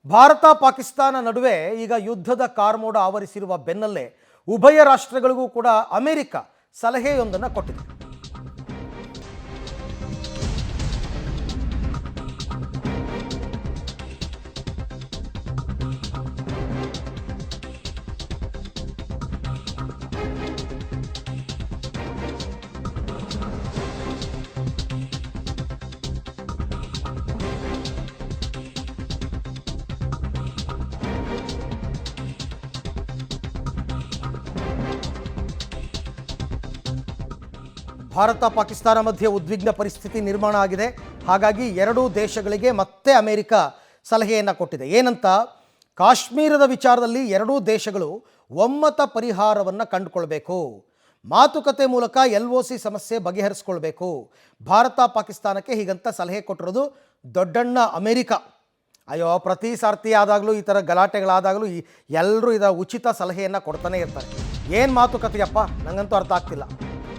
ಭಾರತ ಪಾಕಿಸ್ತಾನ ನಡುವೆ ಈಗ ಯುದ್ಧದ ಕಾರ್ಮೋಡ ಆವರಿಸಿರುವ ಬೆನ್ನಲ್ಲೇ ಉಭಯ ರಾಷ್ಟ್ರಗಳಿಗೂ ಕೂಡ ಅಮೆರಿಕ ಸಲಹೆಯೊಂದನ್ನು ಕೊಟ್ಟಿದೆ. ಭಾರತ ಪಾಕಿಸ್ತಾನ ಮಧ್ಯೆ ಉದ್ವಿಗ್ನ ಪರಿಸ್ಥಿತಿ ನಿರ್ಮಾಣ ಆಗಿದೆ. ಹಾಗಾಗಿ ಎರಡೂ ದೇಶಗಳಿಗೆ ಮತ್ತೆ ಅಮೆರಿಕ ಸಲಹೆಯನ್ನು ಕೊಟ್ಟಿದೆ. ಏನಂತ, ಕಾಶ್ಮೀರದ ವಿಚಾರದಲ್ಲಿ ಎರಡೂ ದೇಶಗಳು ಒಮ್ಮತ ಪರಿಹಾರವನ್ನು ಕಂಡುಕೊಳ್ಬೇಕು, ಮಾತುಕತೆ ಮೂಲಕ LOC ಸಮಸ್ಯೆ ಬಗೆಹರಿಸ್ಕೊಳ್ಬೇಕು. ಭಾರತ ಪಾಕಿಸ್ತಾನಕ್ಕೆ ಹೀಗಂತ ಸಲಹೆ ಕೊಟ್ಟಿರೋದು ದೊಡ್ಡಣ್ಣ ಅಮೆರಿಕ. ಅಯ್ಯೋ, ಪ್ರತಿ ಸಾರ್ತಿ ಆದಾಗಲೂ ಈ ಥರ ಗಲಾಟೆಗಳಾದಾಗಲೂ ಎಲ್ಲರೂ ಇದರ ಉಚಿತ ಸಲಹೆಯನ್ನು ಕೊಡ್ತಾನೆ ಇರ್ತಾರೆ. ಏನು ಮಾತುಕತೆಯಪ್ಪ, ನನಗಂತೂ ಅರ್ಥ ಆಗ್ತಿಲ್ಲ.